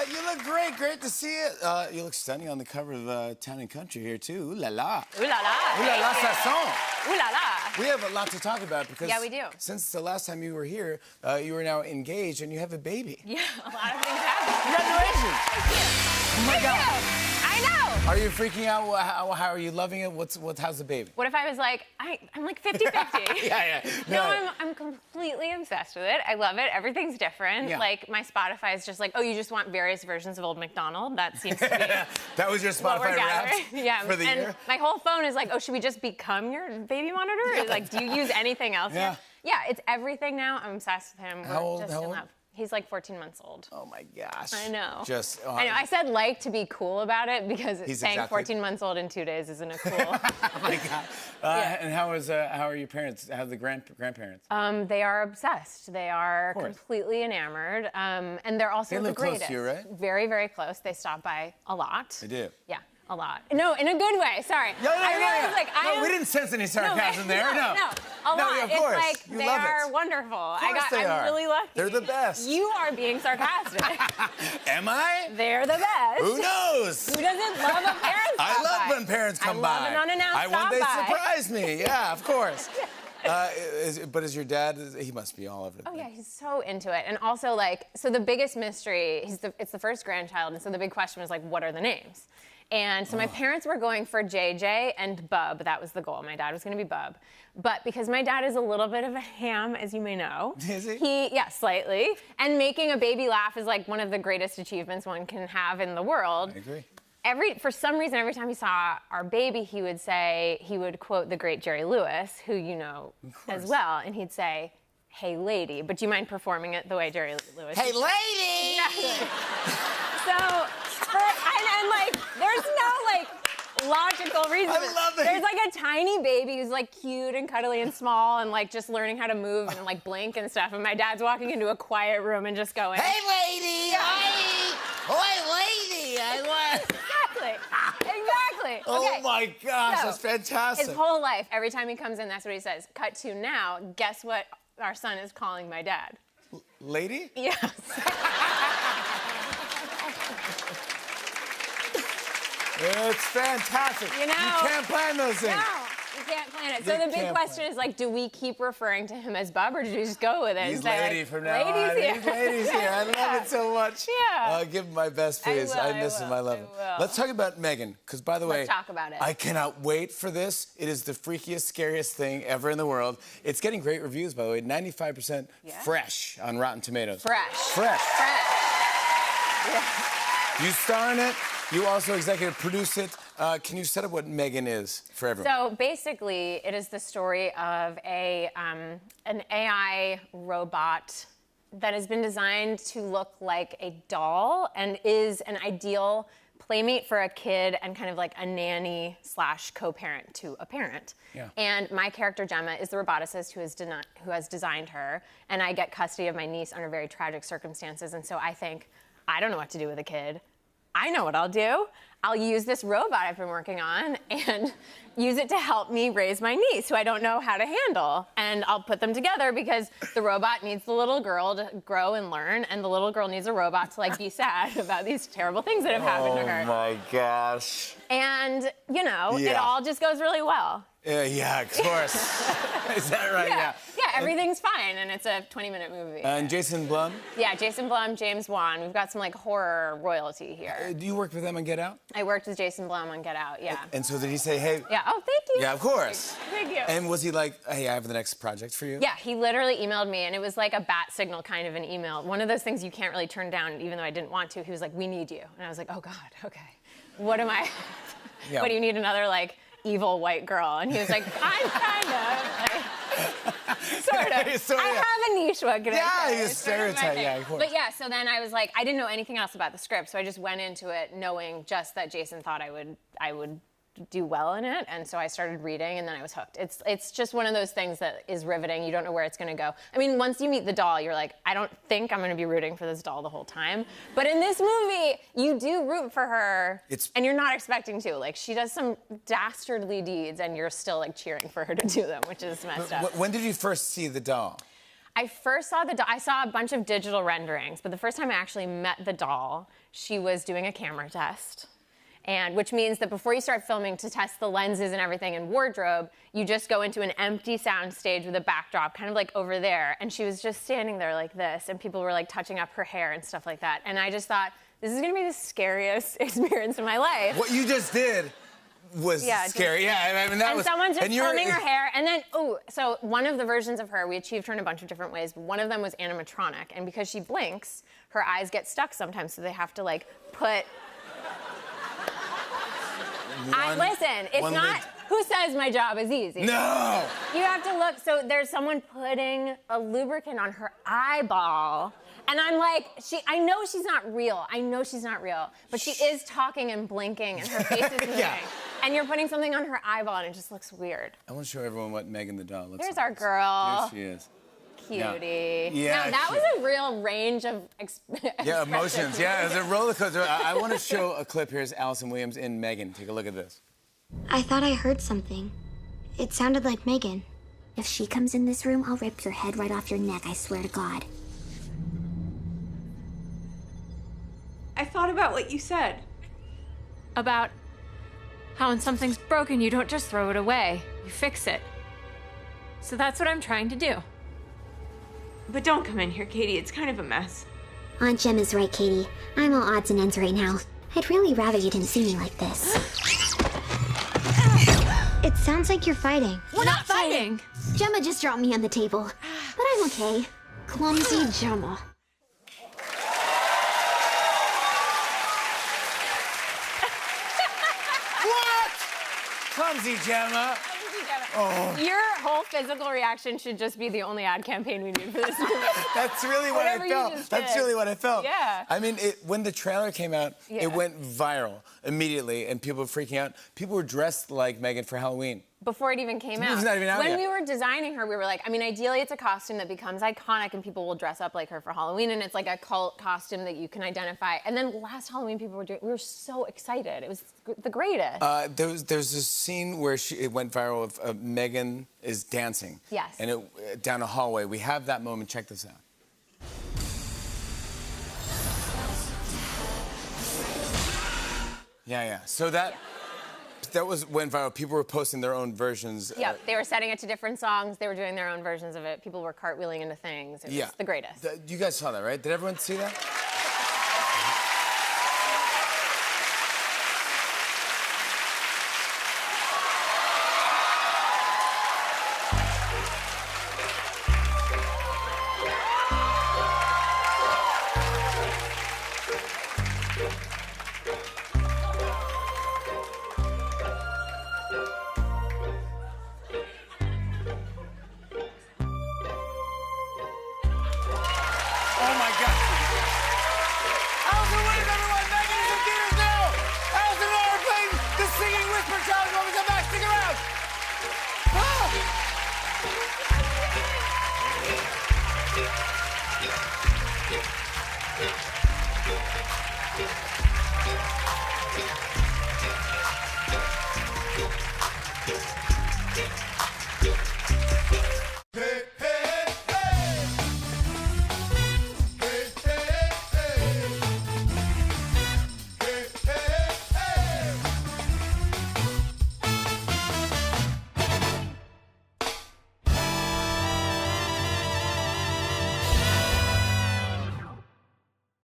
You look great. Great to see you. You look stunning on the cover of Town and Country here, too. Ooh la la. Ooh la la. Ooh la la, ça sent. Ooh la la. We have a lot to talk about because yeah, we do. Since the last time you were here, you are now engaged and you have a baby. Yeah, a lot of things happen. Congratulations. Oh my God. I know. Are you freaking out? How are you loving it? How's the baby? What if I was like, I'm like 50-50? Yeah. No, I'm completely obsessed with it. I love it. Everything's different. Yeah. Like, my Spotify is just like, oh, you just want various versions of Old MacDonald? That seems to be That was your what we're Spotify rap yeah, for the and year? my whole phone is like, oh, should we just become your baby monitor? Like, do you use anything else? Yeah. Yeah, it's everything now. I'm obsessed with him. How old? Just in love. He's like 14 months old. Oh my gosh. I know. I know. I said like to be cool about it because saying exactly 14 months old in 2 days isn't a cool. Oh my God. Yeah. And how are your parents? How are the grandparents? They are obsessed. They are completely enamored. And they're also they live the greatest. close to you, right? Very, very close. They stop by a lot. They do? Yeah. A lot. No, in a good way. Sorry. I realized, like, no, we didn't sense any sarcasm there. No. A lot. Of course. It's like they are wonderful. I'm really lucky. They're the best. You are being sarcastic. Am I? They're the best. Who knows? Who doesn't love a parent? I love when parents come by. I love an unannounced when they stop by. surprise me. Yeah, of course. But is your dad? He must be all over it. Oh yeah, he's so into it, and also like, so the biggest mystery. It's the first grandchild, and so the big question was like, what are the names? And so my parents were going for JJ and Bub. That was the goal. My dad was going to be Bub. But because my dad is a little bit of a ham, as you may know. Is he? Yeah, slightly. And making a baby laugh is like one of the greatest achievements one can have in the world. I agree. For some reason, every time he saw our baby, he would quote the great Jerry Lewis, who you know as well, and he'd say, "Hey, lady," but do you mind performing it the way Jerry Lewis? Hey, lady! Exactly. So, and like, there's no like logical reason. I love it. There's like a tiny baby who's like cute and cuddly and small and like just learning how to move and like blink and stuff. And my dad's walking into a quiet room and just going, "Hey, lady! Hey, lady! Exactly. Oh Okay. my gosh, So, that's fantastic. His whole life, every time he comes in, that's what he says. Cut to now. Guess what our son is calling my dad? Lady? Yes. It's fantastic. You know, you can't plan those things. No, you can't plan it. So the big question is like, do we keep referring to him as Bub, or do we just go with it? He's and say, lady like, from now on. Here. He's ladies here. I love it so much. Yeah. Give him my best, please. I miss him. I love him. Let's talk about Megan, because by the way, Let's talk about it. I cannot wait for this. It is the freakiest, scariest thing ever in the world. It's getting great reviews, by the way. 95% fresh on Rotten Tomatoes. Fresh. Yeah. You star in it. You also executive produce it. Can you set up what Megan is for everyone? So basically, it is the story of an AI robot that has been designed to look like a doll and is an ideal playmate for a kid and kind of like a nanny / co-parent to a parent. Yeah. And my character Gemma is the roboticist who has designed her, and I get custody of my niece under very tragic circumstances. And so I think, I don't know what to do with a kid. I know what I'll do. I'll use this robot I've been working on and use it to help me raise my niece, who I don't know how to handle. And I'll put them together because the robot needs the little girl to grow and learn, and the little girl needs a robot to like be sad about these terrible things that have happened to her. Oh my gosh. And, you know, it all just goes really well. Yeah, of course. Is that right? Yeah, everything's fine, and it's a 20-minute movie. And Jason Blum? Yeah, Jason Blum, James Wan. We've got some like horror royalty here. Do you work with them on Get Out? I worked with Jason Blum on Get Out, yeah. And so did he say, hey? Yeah, oh, thank you. Yeah, of course. Thank you. And was he like, hey, I have the next project for you? Yeah, he literally emailed me, and it was like a bat signal kind of an email. One of those things you can't really turn down, even though I didn't want to. He was like, we need you. And I was like, oh, God, okay. What am I? Yeah. What do you need, another like evil white girl? And he was like, I'm kind of sort of. I have a niche, what can I say? Yeah, he's a stereotype, yeah, of course. But yeah, so then I was like, I didn't know anything else about the script, so I just went into it knowing just that Jason thought I would do well in it, and so I started reading, and then I was hooked. It's just one of those things that is riveting. You don't know where it's going to go. I mean, once you meet the doll, you're like, I don't think I'm going to be rooting for this doll the whole time. But in this movie, you do root for her, and you're not expecting to. Like, she does some dastardly deeds, and you're still like cheering for her to do them, which is messed up. When did you first see the doll? I first saw the doll. I saw a bunch of digital renderings, but the first time I actually met the doll, she was doing a camera test. And which means that before you start filming to test the lenses and everything and wardrobe, you just go into an empty sound stage with a backdrop, kind of like over there. And she was just standing there like this, and people were like touching up her hair and stuff like that. And I just thought, this is gonna be the scariest experience of my life. What you just did was scary. Yeah, I mean, that and was... someone's just combing her hair, and then, so one of the versions of her, we achieved her in a bunch of different ways, but one of them was animatronic, and because she blinks, her eyes get stuck sometimes, so they have to, like, put... Listen, it's not... Who says my job is easy? No! You have to look, so there's someone putting a lubricant on her eyeball, and I'm like, I know she's not real. I know she's not real, but she is talking and blinking, and her face is moving. Yeah. And you're putting something on her eyeball, and it just looks weird. I want to show everyone what Megan the doll looks like. There's our girl. There she is. Cutie. Yeah, now, that was a real range of yeah, emotions. Yeah, it was a roller coaster. I want to show a clip. Here's Allison Williams in Megan. Take a look at this. I thought I heard something. It sounded like Megan. If she comes in this room, I'll rip your head right off your neck, I swear to God. I thought about what you said. About how when something's broken, you don't just throw it away. You fix it. So that's what I'm trying to do. But don't come in here, Katie. It's kind of a mess. Aunt Jem is right, Katie. I'm all odds and ends right now. I'd really rather you didn't see me like this. It sounds like you're fighting. We're not fighting! Gemma just dropped me on the table. But I'm okay. Clumsy Gemma. What? Clumsy Gemma. Oh. Your whole physical reaction should just be the only ad campaign we need for this movie. That's really what I felt. That's really what I felt. Yeah. I mean, when the trailer came out, it went viral immediately, and people were freaking out. People were dressed like Megan for Halloween. Before it even came out. It's not even out when yet. we were designing her, we were like, I mean, ideally it's a costume that becomes iconic and people will dress up like her for Halloween, and it's like a cult costume that you can identify. And then last Halloween, people were doing, we were so excited. It was the greatest. There's this scene where it went viral of Megan is dancing. Yes. And down a hallway. We have that moment. Check this out. Yeah. So that went viral. People were posting their own versions. Yeah, they were setting it to different songs. They were doing their own versions of it. People were cartwheeling into things. It was the greatest. You guys saw that, right? Did everyone see that?